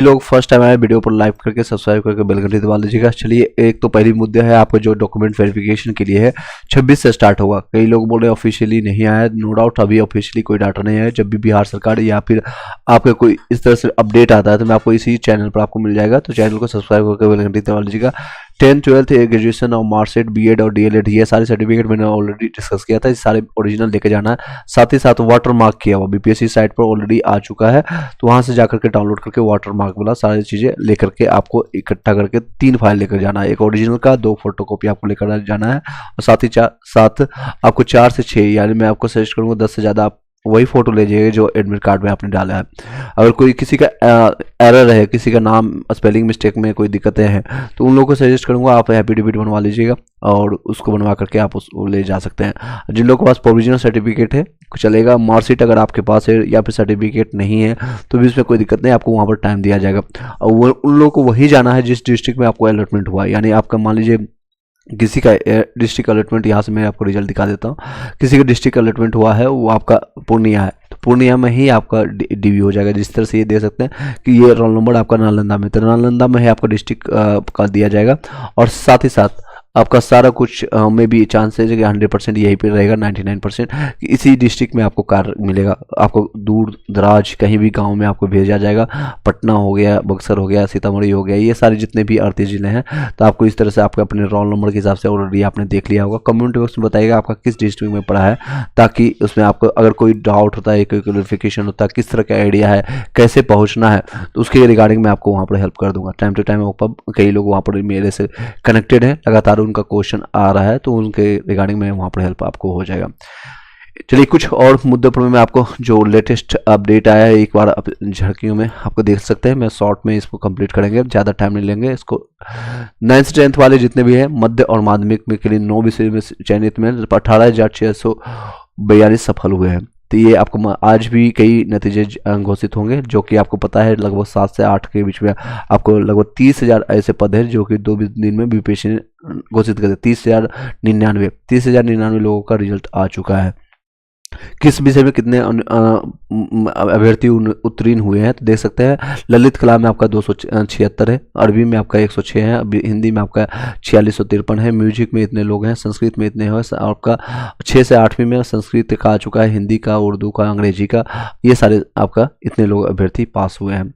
लोग first time आए video पर लाइक करके सब्सक्राइब करके बेल घंटी दबा लीजिएगा। चलिए, एक तो पहली मुद्दा है आपका जो डॉक्यूमेंट वेरिफिकेशन के लिए है 26 से स्टार्ट होगा। कई लोग बोल रहे हैं ऑफिशियली नहीं आया, नो डाउट अभी ऑफिशियली कोई डाटा नहीं आया। जब भी बिहार सरकार या फिर आपका कोई इस तरह से अपडेट आता है तो मैं आपको इसी चैनल पर आपको मिल जाएगा, तो चैनल को सब्सक्राइब करके बेल घंटी दबा लीजिएगा। 10th 12th ग्रेजुएशन और मार्कशीट, बीएड और डीएलएड, ये सारे सर्टिफिकेट मैंने ऑलरेडी डिस्कस किया था, ये सारे ओरिजिनल लेके जाना है। साथ ही साथ वाटर मार्क किया हुआ बीपीएससी साइट पर ऑलरेडी आ चुका है, तो वहां से जाकर के डाउनलोड करके वाटर मार्क वाला सारी चीजें लेकर के आपको इकट्ठा करके 3 फाइल लेकर जाना है। एक ओरिजिनल का, 2 फोटोकॉपी आपको लेकर जाना है, और साथ ही साथ आपको 4 से 6, यानी मैं आपको सजेस्ट करूंगा 10 से ज्यादा आप वही फोटो ले जाइए जो एडमिट कार्ड में आपने डाला है। अगर कोई किसी का एरर है, किसी का नाम स्पेलिंग मिस्टेक में कोई दिक्कतें हैं, तो उन लोगों को सजेस्ट करूंगा आप एफिडेविट बनवा लीजिएगा और उसको बनवा करके आप उसको ले जा सकते हैं। जिन लोगों के पास प्रोविजनल सर्टिफिकेट है चलेगा, मार्कशीट अगर आपके पास है या फिर सर्टिफिकेट नहीं है तो भी इसमें कोई दिक्कत नहीं, आपको वहाँ पर टाइम दिया जाएगा। और वो उन लोगों को वही जाना है जिस डिस्ट्रिक्ट में आपको अलॉटमेंट हुआ है। यानी आपका मान लीजिए किसी का डिस्ट्रिक्ट अलॉटमेंट, यहाँ से मैं आपको रिजल्ट दिखा देता हूँ, किसी का डिस्ट्रिक्ट अलॉटमेंट हुआ है वो आपका पूर्णिया है, तो पूर्णिया में ही आपका डीवी हो जाएगा। जिस तरह से ये दे सकते हैं कि ये रोल नंबर आपका नालंदा में, तो नालंदा में ही आपका डिस्ट्रिक्ट का दिया जाएगा। और साथ ही साथ आपका सारा कुछ में भी चांसेज है कि 100% यहीं पे रहेगा, 99% कि इसी डिस्ट्रिक्ट में आपको कार मिलेगा। आपको दूर दराज कहीं भी गांव में आपको भेजा जाएगा, पटना हो गया, बक्सर हो गया, सीतामढ़ी हो गया, ये सारे जितने भी 38 जिले हैं, तो आपको इस तरह से आपके अपने रोल नंबर के हिसाब से ऑलरेडी आपने देख लिया होगा। कम्युनिटी बॉक्स में बताइएगा आपका किस डिस्ट्रिक्ट में पड़ा है, ताकि उसमें आपको अगर कोई डाउट होता है, कोई क्लैरिफिकेशन होता है, किस तरह का आइडिया है, कैसे पहुँचना है, तो उसके रिगार्डिंग मैं आपको वहाँ पर हेल्प कर दूंगा। टाइम टू टाइम कई लोग वहाँ पर मेरे से कनेक्टेड हैं, लगातार उनका क्वेश्चन आ रहा है, तो उनके रिगार्डिंग में वहाँ पर हेल्प आपको हो जाएगा। चलिए, कुछ और मुद्दों पर मैं आपको जो लेटेस्ट अपडेट आया है एक बार झड़कियों में आपको देख सकते हैं। मैं शॉर्ट में इसको कंप्लीट करेंगे, ज़्यादा टाइम नहीं लेंगे इसको। 9th से 10th वाले जितने भी हैं मध्य और माध्यमिक में के लिए 9 विषय में चयनित में 18,642 सफल हुए हैं। तो ये आपको आज भी कई नतीजे घोषित होंगे, जो कि आपको पता है लगभग 7 से 8 के बीच में आपको लगभग 30,000 ऐसे पद हैं जो कि 2 दिन में बीपीएससी ने घोषित कर दिया। 30,099 लोगों का रिजल्ट आ चुका है। किस विषय में कितने अभ्यर्थी उत्तीर्ण हुए हैं तो देख सकते हैं। ललित कला में आपका 276 है, अरबी में आपका 106 है, हिंदी में आपका 4653 है, म्यूजिक में इतने लोग हैं, संस्कृत में इतने हैं, आपका 6 से 8वीं में संस्कृत का आ चुका है, हिंदी का, उर्दू का, अंग्रेजी का, ये सारे आपका इतने लोग अभ्यर्थी पास हुए हैं।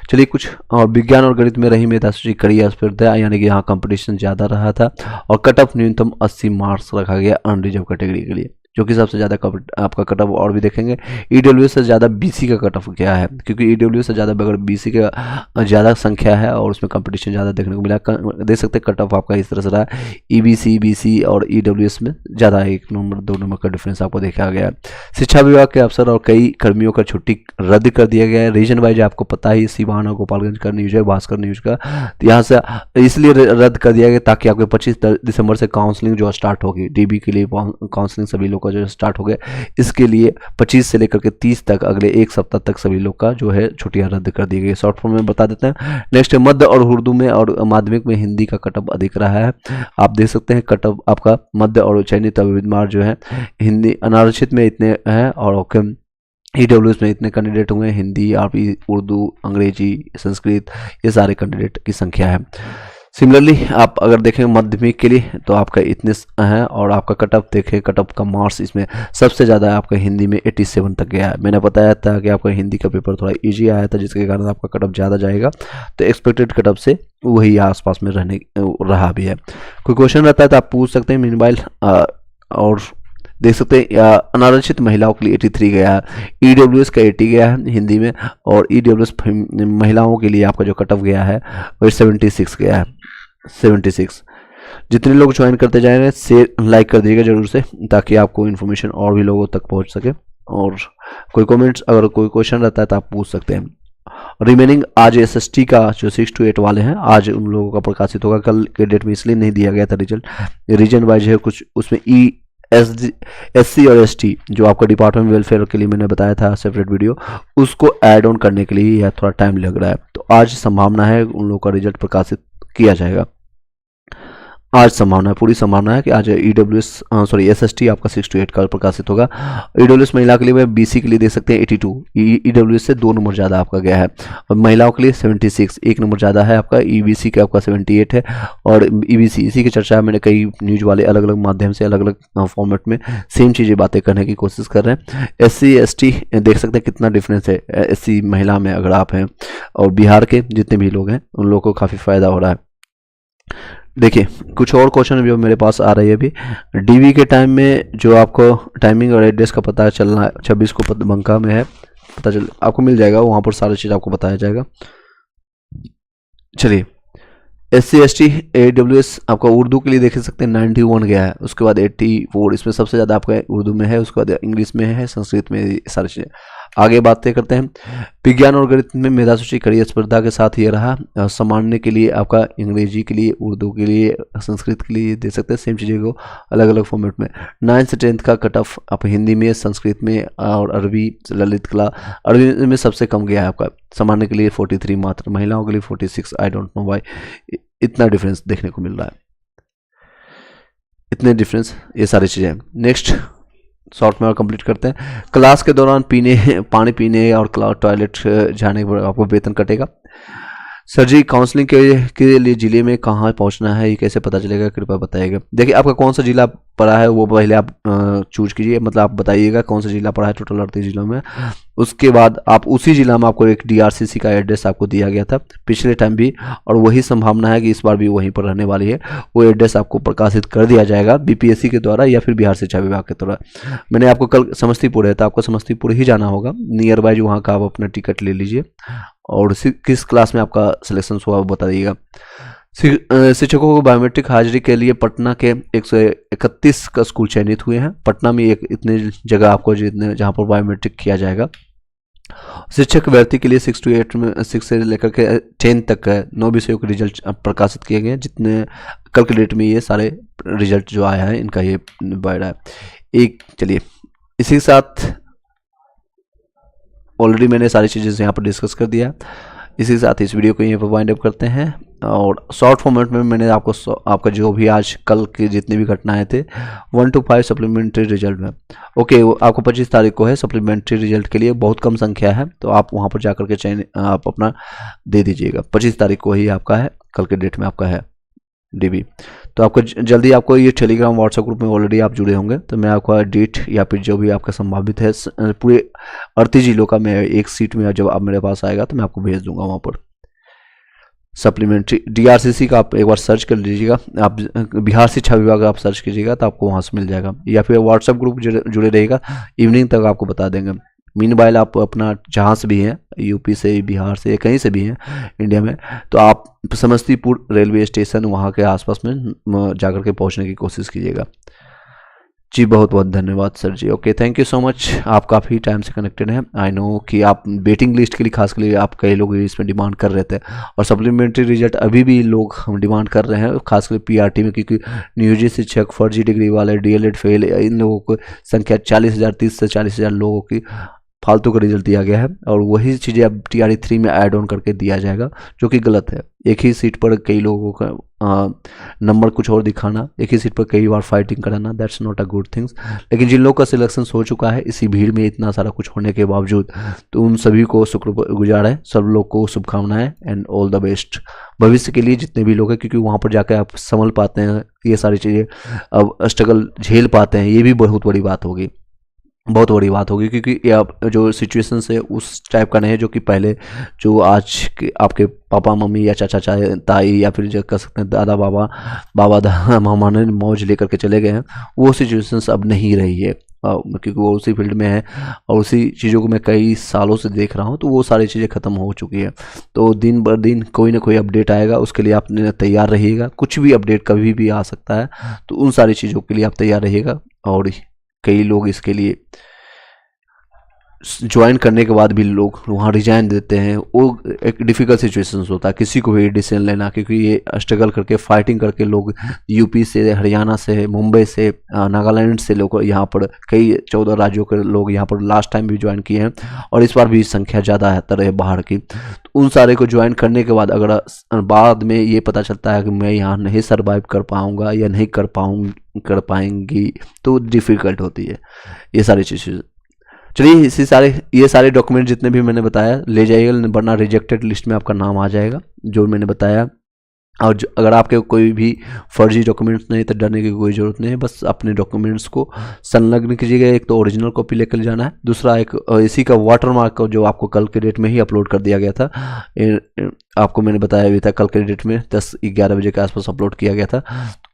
चलिए, कुछ और विज्ञान और गणित में रही मेधासूची कड़ी स्पर्धा, यानी कि यहाँ कंपटीशन ज़्यादा रहा था और कट ऑफ न्यूनतम 80 मार्क्स रखा गया अनरिजर्व कैटेगरी के लिए, जो कि सबसे ज़्यादा आपका कट ऑफ और भी देखेंगे। ईडब्ल्यूएस से ज़्यादा बीसी का कट ऑफ क्या है, क्योंकि ईडब्ल्यूएस से ज़्यादा बगैर बीसी का ज़्यादा संख्या है और उसमें कंपटीशन ज़्यादा देखने को मिला। देख सकते हैं कट ऑफ आपका इस तरह से रहा है। ईबीसी, बीसी और ईडब्ल्यूएस में ज़्यादा 1 नंबर 2 नंबर का डिफरेंस आपको देखा गया है। शिक्षा विभाग के अफसर और कई कर्मियों का छुट्टी रद्द कर दिया गया है। रीजन वाइज आपको पता ही, सिवान और गोपालगंज का न्यूज है, भास्कर न्यूज का, तो यहाँ से इसलिए रद्द कर दिया गया ताकि आपके 25 दिसंबर से काउंसलिंग जो स्टार्ट होगी, डीबी के लिए काउंसलिंग सभी लोग का जो स्टार्ट हो गया, इसके लिए 25 से लेकर के 30 तक अगले 1 सप्ताह तक सभी लोग का जो है छुट्टियां रद्द कर दी गई। शॉर्ट फॉर्म में बता देते हैं। नेक्स्ट, मध्य और उर्दू में और माध्यमिक में हिंदी का कटअप अधिक रहा है। आप देख सकते हैं कटअप आपका मध्य और चयनित उम्मीदवार जो है हिंदी अनारक्षित में इतने हैं और ईडब्ल्यूएस में इतने कैंडिडेट हुए, हिंदी, आरबी, उर्दू, अंग्रेजी, संस्कृत, ये सारे कैंडिडेट की संख्या है। सिमिलरली आप अगर देखें माध्यमिक के लिए तो आपका इतने हैं और आपका कटअप देखें, कटअप का मार्क्स इसमें सबसे ज़्यादा आपका हिंदी में 87 तक गया है। मैंने बताया था कि आपका हिंदी का पेपर थोड़ा इजी आया था, जिसके कारण आपका कटअप ज़्यादा जाएगा, तो एक्सपेक्टेड कटअप से वही आसपास में रहा भी है। कोई क्वेश्चन रहता है तो आप पूछ सकते हैं मीनवाइल। और देख सकते हैं अनारक्षित महिलाओं के लिए 83 गया है, ईडब्ल्यूएस का 80 गया है हिंदी में, और ईडब्ल्यूएस महिलाओं के लिए आपका जो कटअप गया है वो 76 गया है, 76। जितने लोग ज्वाइन करते जाएंगे शेयर लाइक कर दीजिएगा जरूर से, ताकि आपको इन्फॉर्मेशन और भी लोगों तक पहुंच सके। और कोई कमेंट्स अगर कोई क्वेश्चन रहता है तो आप पूछ सकते हैं। रिमेनिंग आज एसएसटी का जो 6 to 8 वाले हैं आज उन लोगों का प्रकाशित होगा। कल के डेट में इसलिए नहीं दिया गया था रिजल्ट, रीजन वाइज है कुछ, उसमें SC और ST जो आपका डिपार्टमेंट वेलफेयर के लिए मैंने बताया था सेपरेट वीडियो, उसको ऐड ऑन करने के लिए यह थोड़ा टाइम लग रहा है, तो आज संभावना है उन लोगों का रिजल्ट प्रकाशित किया जाएगा। आज संभावना है, पूरी संभावना है कि आज ईडब्ल्यूएस सॉरी एसएसटी आपका 6 to 8 कल प्रकाशित होगा। ईडब्ल्यूएस महिला के लिए मैं बीसी के लिए देख सकते हैं 82, ईडब्ल्यूएस से 2 नंबर ज़्यादा आपका गया है। और महिलाओं के लिए 76, 1 नंबर ज़्यादा है आपका। ईबीसी का आपका 78 है। और ईबीसी इसी की चर्चा मैंने कई न्यूज वाले अलग अलग माध्यम से अलग अलग फॉर्मेट में सेम चीज़ें बातें करने की कोशिश कर रहे हैं। एससी एसटी देख सकते हैं कितना डिफरेंस है एससी महिला में अगर आप हैं, और बिहार के जितने भी लोग हैं उन लोगों को काफ़ी फायदा हो रहा है। देखिए कुछ और क्वेश्चन भी मेरे पास आ रही है अभी। डीवी के टाइम में जो आपको टाइमिंग और एड्रेस का पता चलना है, 26 को बंका में है, पता चल आपको मिल जाएगा, वहाँ पर सारी चीज़ आपको बताया जाएगा। चलिए एससी एसटी AWS आपका उर्दू के लिए देख सकते हैं 91 गया है, उसके बाद 84, इसमें सबसे ज़्यादा आपका उर्दू में है, उसके बाद इंग्लिश में है, संस्कृत में, सारी चीज़ें। आगे बातें करते हैं। विज्ञान और गणित में मेधा सूची कड़ी स्पर्धा के साथ ये रहा। सामान्य के लिए आपका अंग्रेजी के लिए, उर्दू के लिए, संस्कृत के लिए दे सकते हैं, सेम चीज़ें को अलग अलग फॉर्मेट में। 9th से 10th का कट ऑफ आप हिंदी में, संस्कृत में और अरबी, ललित कला, अरबी में सबसे कम गया है आपका। सामान्य के लिए 43 मात्र, महिलाओं के लिए 46। आई डोंट नो वाई इतना डिफरेंस देखने को मिल रहा है, इतने डिफरेंस, ये सारी चीज़ें। नेक्स्ट शॉर्ट में और कंप्लीट करते हैं। क्लास के दौरान पानी पीने और टॉयलेट जाने पर आपको वेतन कटेगा। सर जी काउंसलिंग के लिए जिले में कहाँ पहुँचना है, ये कैसे पता चलेगा, कृपया बताइएगा। देखिए आपका कौन सा जिला पड़ा है वो पहले आप चूज कीजिए, मतलब आप बताइएगा कौन सा जिला पड़ा है, टोटल 38 जिलों में। उसके बाद आप उसी जिला में आपको एक DRCC का एड्रेस आपको दिया गया था पिछले टाइम भी, और वही संभावना है कि इस बार भी वहीं पर रहने वाली है। वो एड्रेस आपको प्रकाशित कर दिया जाएगा BPSC के द्वारा या फिर बिहार शिक्षा विभाग के द्वारा। मैंने आपको कल समस्तीपुर है तो आपको समस्तीपुर ही जाना होगा, नियर बाय वहाँ का आप अपना टिकट ले लीजिए, और किस क्लास में आपका सिलेक्शन हुआ वो बता दीजिएगा। शिक्षकों को बायोमेट्रिक हाजिरी के लिए पटना के 131 का स्कूल चयनित हुए हैं। पटना में एक इतने जगह आपको जहाँ पर बायोमेट्रिक किया जाएगा। शिक्षक भर्ती के लिए 6 to 8 में 6 से लेकर के 10 तक 9 विषयों के रिजल्ट प्रकाशित किए गए हैं, जितने कल के डेट में ये सारे रिजल्ट जो आया है इनका ये बढ़ रहा है एक। चलिए इसी के साथ ऑलरेडी मैंने सारी चीज़ें यहाँ पर डिस्कस कर दिया। इसी के साथ इस वीडियो को यहीं पर वाइंड अप करते हैं, और शॉर्ट फॉर्मेट में मैंने आपका जो भी आज कल के जितने भी घटनाएं थे 1 to 5 सप्लीमेंट्री रिजल्ट में। ओके आपको 25 तारीख को है सप्लीमेंट्री रिजल्ट के लिए, बहुत कम संख्या है तो आप वहाँ पर जाकर के चयन आप अपना दे दीजिएगा। 25 तारीख को ही आपका है, कल के डेट में आपका है DB। तो आपको जल्दी आपको ये टेलीग्राम व्हाट्सएप ग्रुप में ऑलरेडी आप जुड़े होंगे, तो मैं आपका डेट या फिर जो भी आपका संभावित है पूरे 38 जिलों का मैं एक सीट में जब आप मेरे पास आएगा तो मैं आपको भेज दूंगा वहाँ पर। सप्लीमेंट्री DRCC का आप एक बार सर्च कर लीजिएगा, आप बिहार शिक्षा विभाग आप सर्च कीजिएगा तो आपको वहाँ से मिल जाएगा, या फिर व्हाट्सएप ग्रुप जुड़े रहेगा, इवनिंग तक आपको बता देंगे। मीनवाइल आप अपना जहाँ से भी हैं, यूपी से, बिहार से, कहीं से भी हैं इंडिया में, तो आप समस्तीपुर रेलवे स्टेशन वहाँ के आसपास में जाकर के पहुँचने की कोशिश कीजिएगा। जी बहुत बहुत धन्यवाद sir ji. Okay thank you so much, आप काफ़ी टाइम से कनेक्टेड हैं। आई नो कि आप वेटिंग लिस्ट के लिए खास के लिए आप कई लोग इसमें डिमांड कर रहे थे, और सप्लीमेंट्री रिजल्ट अभी भी लोग हम डिमांड कर रहे हैं खासकर PRT में, क्योंकि नियोजित शिक्षक, फर्जी डिग्री वाले, DLED फेल, इन लोगों को संख्या 40,000, 30 से 40,000 लोगों की फालतू का रिजल्ट दिया गया है, और वही चीज़ें अब TRE 3 में ऐड ऑन करके दिया जाएगा, जो कि गलत है। एक ही सीट पर कई लोगों का नंबर कुछ और दिखाना, एक ही सीट पर कई बार फाइटिंग कराना, that's not a good things. लेकिन जिन लोगों का सिलेक्शन हो चुका है इसी भीड़ में इतना सारा कुछ होने के बावजूद, तो उन सभी को शुक्रगुजार है, सब लोग को शुभकामनाएं एंड ऑल द बेस्ट भविष्य के लिए जितने भी लोग हैं, क्योंकि वहाँ पर जाकर आप संभल पाते हैं, ये सारी चीज़ें अब स्ट्रगल झेल पाते हैं, ये भी बहुत बड़ी बात होगी, बहुत बड़ी बात होगी, क्योंकि ये आप जो सिचुएशन है उस टाइप का नहीं है जो कि पहले जो आज के आपके पापा मम्मी या चाचा ताई या फिर जो कह सकते हैं दादा बाबा मामा ने मौज लेकर के चले गए हैं, वो सिचुएशंस अब नहीं रही है, क्योंकि वो उसी फील्ड में है और उसी चीज़ों को मैं कई सालों से देख रहा हूँ, तो वो सारी चीज़ें ख़त्म हो चुकी है। तो दिन बर दिन कोई ना कोई अपडेट आएगा, उसके लिए आप तैयार रहिएगा, कुछ भी अपडेट कभी भी आ सकता है, तो उन सारी चीज़ों के लिए आप तैयार रहिएगा। और कई लोग इसके लिए ज्वाइन करने के बाद भी लोग वहाँ रिजाइन देते हैं, वो एक डिफ़िकल्ट सिचुएशन होता है किसी को भी डिसीजन लेना, क्योंकि ये स्ट्रगल करके फाइटिंग करके लोग यूपी से, हरियाणा से, मुंबई से, नागालैंड से लोग यहाँ पर कई 14 राज्यों के लोग यहाँ पर लास्ट टाइम भी ज्वाइन किए हैं, और इस बार भी संख्या ज़्यादा है बाहर की। तो उन सारे को ज्वाइन करने के बाद अगर बाद में ये पता चलता है कि मैं यहाँ नहीं सर्वाइव कर पाऊँगा या नहीं कर पाएंगी, तो डिफ़िकल्ट होती है ये सारी चीज़ें। चलिए ये सारे डॉक्यूमेंट जितने भी मैंने बताया ले जाइएगा, वरना रिजेक्टेड लिस्ट में आपका नाम आ जाएगा जो मैंने बताया। और अगर आपके कोई भी फर्जी डॉक्यूमेंट्स नहीं तो डरने की कोई ज़रूरत नहीं है, बस अपने डॉक्यूमेंट्स को संलग्न कीजिएगा। एक तो ओरिजिनल कॉपी लेकर जाना है, दूसरा एक इसी का वाटरमार्क जो आपको कल के डेट में ही अपलोड कर दिया गया था, आपको मैंने बताया भी था कल के डेट में 10-11 बजे के आसपास अपलोड किया गया था,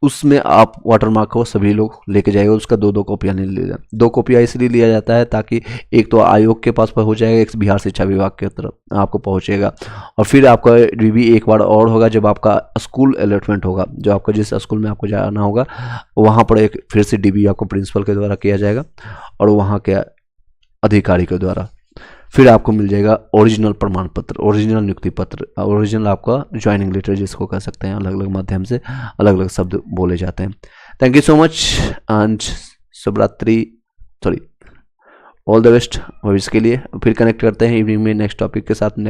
उसमें आप वाटरमार्क को सभी लोग लेके जाएगा। उसका 2 कॉपियाँ नहीं लिया, 2 कॉपियाँ इसलिए लिया जाता है ताकि एक तो आयोग के पास हो जाएगा, एक बिहार शिक्षा विभाग की तरफ आपको पहुँचेगा, और फिर आपका डीबी एक बार और होगा जब आपका स्कूल अलॉटमेंट होगा, जो आपका जिस स्कूल में आपको जाना होगा वहाँ पर एक फिर से डीबी आपको प्रिंसिपल के द्वारा किया जाएगा और वहाँ के अधिकारी के द्वारा, फिर आपको मिल जाएगा ओरिजिनल प्रमाण पत्र, ओरिजिनल नियुक्ति पत्र, ओरिजिनल आपका ज्वाइनिंग लेटर जिसको कह सकते हैं। अलग अलग माध्यम से अलग अलग शब्द बोले जाते हैं। Thank you so much and शुभरात्रि, सॉरी ऑल द बेस्ट भविष्य के लिए। फिर कनेक्ट करते हैं इवनिंग में नेक्स्ट टॉपिक के साथ।